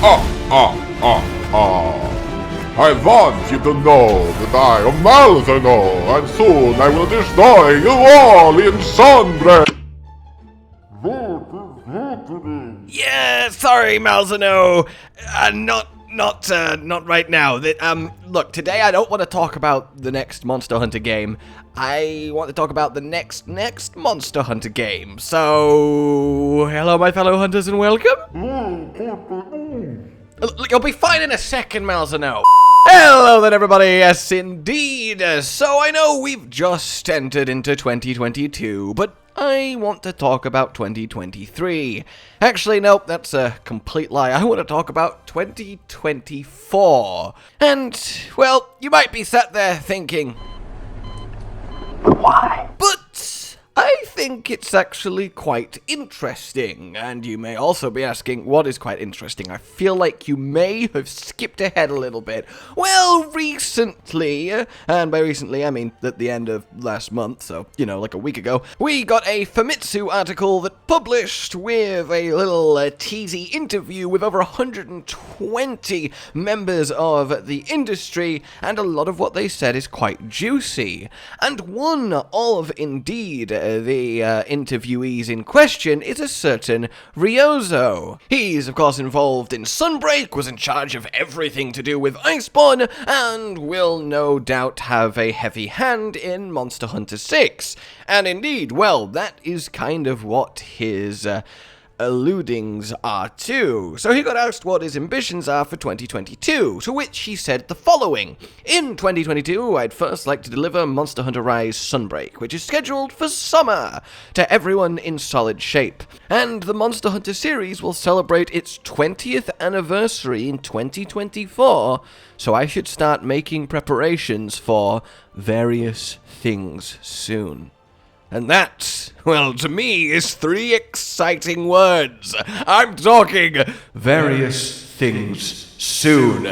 I want you to know that I am Malzeno, and soon I will destroy you all in Sunbreak! Yeah, sorry, Malzeno. Not right now. Look, today I don't want to talk about the next Monster Hunter game. I want to talk about the next Monster Hunter game. So, hello, my fellow hunters, and welcome. You'll be fine in a second, Malzeno. Hello then, everybody. Yes, indeed. So I know we've just entered into 2022, but I want to talk about 2023. Actually, nope, that's a complete lie. I want to talk about 2024. And, well, you might be sat there thinking, why? But I think it's actually quite interesting, and you may also be asking, what is quite interesting? I feel like you may have skipped ahead a little bit. Well, recently, and by recently I mean at the end of last month, so, you know, like a week ago, we got a Famitsu article that published with a little teasy interview with over 120 members of the industry, and a lot of what they said is quite juicy. And one of, indeed, the interviewees in question is a certain Ryozo. He's, of course, involved in Sunbreak, was in charge of everything to do with Iceborne, and will no doubt have a heavy hand in Monster Hunter 6. And indeed, well, that is kind of what his alludings are too. So he got asked what his ambitions are for 2022, to which he said the following. In 2022, I'd first like to deliver Monster Hunter Rise Sunbreak, which is scheduled for summer, to everyone in solid shape. And the Monster Hunter series will celebrate its 20th anniversary in 2024, so I should start making preparations for various things soon. And that, well, to me, is 3 exciting words. I'm talking various things soon.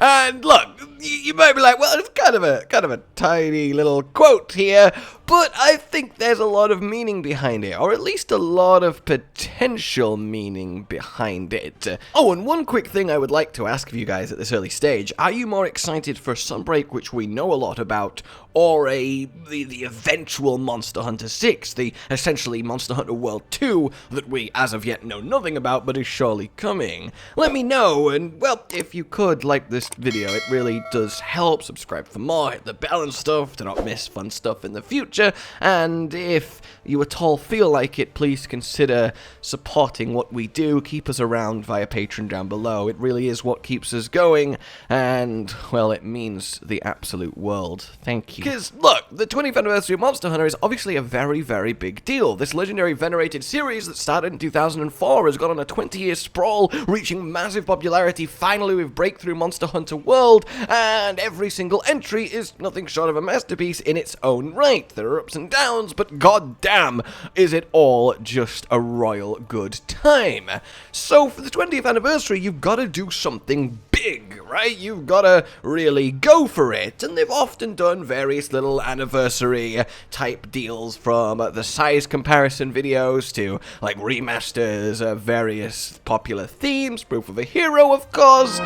And look, you might be like, well, it's kind of a tiny little quote here, but I think there's a lot of meaning behind it, or at least a lot of potential meaning behind it. Oh, and one quick thing I would like to ask of you guys at this early stage: are you more excited for Sunbreak, which we know a lot about, or the eventual Monster Hunter 6, the essentially Monster Hunter World 2 that we as of yet know nothing about, but is surely coming? Let me know, and well, if you could like this video, it really does help. Subscribe for more, hit the bell and stuff to not miss fun stuff in the future, and if you at all feel like it, please consider supporting what we do. Keep us around via Patreon down below. It really is what keeps us going, and, well, it means the absolute world. Thank you. Because, look, the 20th anniversary of Monster Hunter is obviously a very, very big deal. This legendary venerated series that started in 2004 has gone on a 20-year sprawl, reaching massive popularity finally with Breakthrough Monster Hunter World, and every single entry is nothing short of a masterpiece in its own right. There are ups and downs, but goddamn, is it all just a royal good time. So for the 20th anniversary, you've got to do something big, right? You've got to really go for it, and they've often done various little anniversary type deals, from the size comparison videos to like remasters of various popular themes, Proof of a Hero, of course.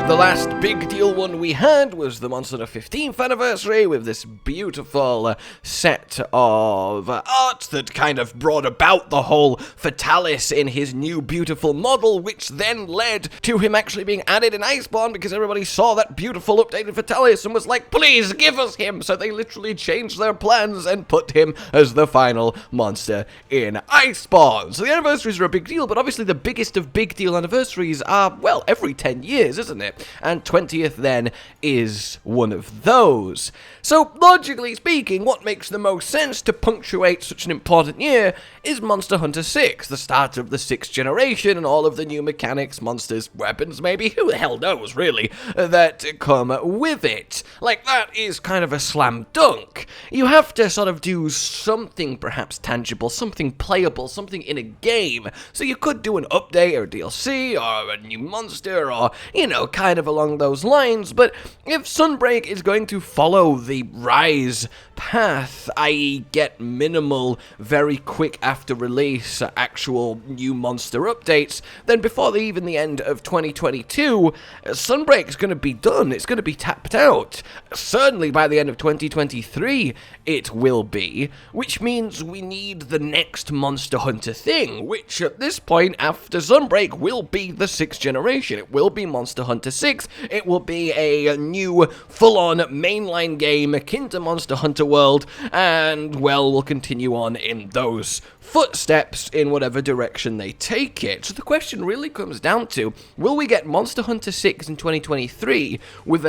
The last big deal one we had was the Monster Hunter 15th anniversary, with this beautiful set of art that kind of brought about the whole Fatalis in his new beautiful model, which then led to him actually being added in Iceborne, because everybody saw that beautiful updated Fatalis and was like, please give us him! So they literally changed their plans and put him as the final monster in Iceborne. So the anniversaries are a big deal, but obviously the biggest of big deal anniversaries are, well, every 10 years, isn't it? And 20th then is one of those. So, logically speaking, what makes the most sense to punctuate such an important year is Monster Hunter 6, the start of the 6th generation, and all of the new mechanics, monsters, weapons, maybe, who the hell knows, really, that come with it. Like, that is kind of a slam dunk. You have to sort of do something perhaps tangible, something playable, something in a game. So you could do an update or DLC, or a new monster, or, you know, kind kind of along those lines, but if Sunbreak is going to follow the Rise path, i.e. get minimal, very quick after release, actual new monster updates, then before even the end of 2022, Sunbreak is going to be done. It's going to be tapped out. Certainly by the end of 2023, it will be, which means we need the next Monster Hunter thing, which at this point, after Sunbreak, will be the 6th generation. It will be Monster Hunter 6. It will be a new, full-on mainline game akin to Monster Hunter World, and, well, we'll continue on in those footsteps in whatever direction they take it. So the question really comes down to, will we get Monster Hunter 6 in 2023 with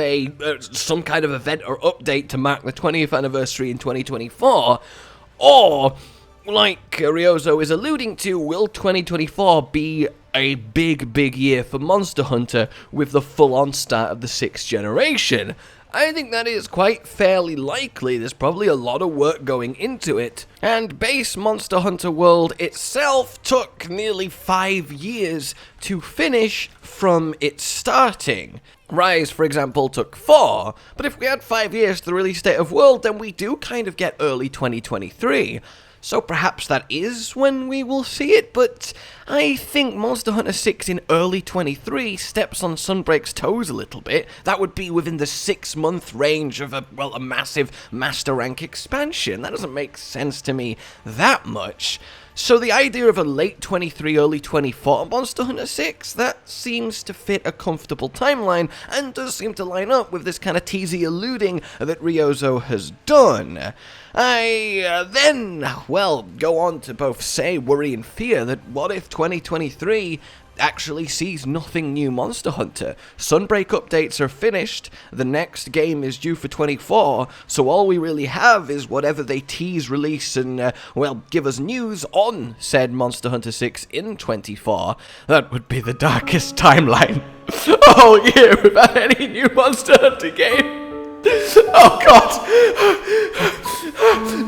some kind of event or update to mark the 20th anniversary in 2024? Or, like Ryozo is alluding to, will 2024 be a big year for Monster Hunter with the full-on start of the 6th generation? I think that is quite fairly likely. There's probably a lot of work going into it. And base Monster Hunter World itself took nearly 5 years to finish from its starting. Rise, for example, took 4, but if we had 5 years to release State of World, then we do kind of get early 2023. So perhaps that is when we will see it, but I think Monster Hunter 6 in early 23 steps on Sunbreak's toes a little bit. That would be within the 6-month range of a massive Master Rank expansion. That doesn't make sense to me that much. So the idea of a late 23, early 24 Monster Hunter 6, that seems to fit a comfortable timeline, and does seem to line up with this kind of teasy alluding that Ryozo has done. I then, go on to both say, worry and fear that what if 2023 actually sees nothing new Monster Hunter? Sunbreak updates are finished, the next game is due for 24, so all we really have is whatever they tease, release, and, give us news on said Monster Hunter 6 in 24. That would be the darkest timeline all year without any new Monster Hunter game. Oh god!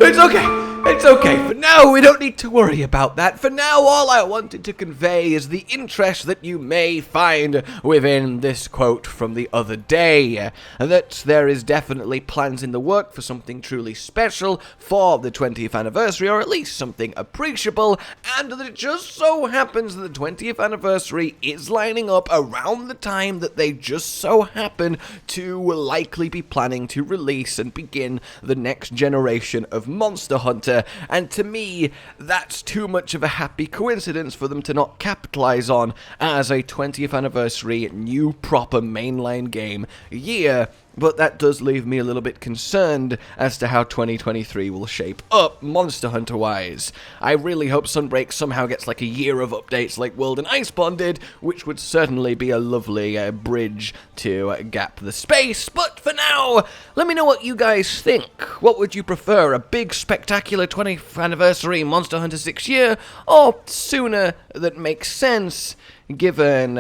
It's okay! It's okay. For now, we don't need to worry about that. For now, all I wanted to convey is the interest that you may find within this quote from the other day. That there is definitely plans in the work for something truly special for the 20th anniversary, or at least something appreciable, and that it just so happens that the 20th anniversary is lining up around the time that they just so happen to likely be planning to release and begin the next generation of Monster Hunter. And to me, that's too much of a happy coincidence for them to not capitalize on as a 20th anniversary new proper mainline game year. But that does leave me a little bit concerned as to how 2023 will shape up Monster Hunter-wise. I really hope Sunbreak somehow gets like a year of updates like World and Iceborne did, which would certainly be a lovely bridge to gap the space. But for now, let me know what you guys think. What would you prefer, a big spectacular 20th anniversary Monster Hunter 6 year, or sooner that makes sense, given,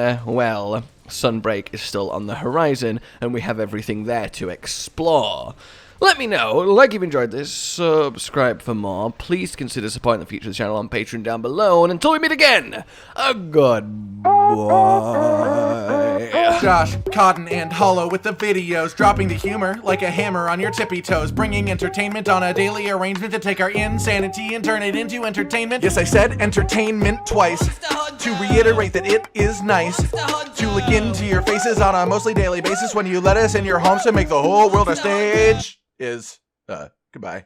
Sunbreak is still on the horizon, and we have everything there to explore? Let me know. Like you've enjoyed this, subscribe for more. Please consider supporting the future of the channel on Patreon down below, and until we meet again, goodbye. Josh, Cotton, and Hollow with the videos, dropping the humor like a hammer on your tippy toes, bringing entertainment on a daily arrangement to take our insanity and turn it into entertainment. Yes, I said entertainment twice, to reiterate that it is nice to look into your faces on a mostly daily basis when you let us in your homes to make the whole world a stage. Goodbye.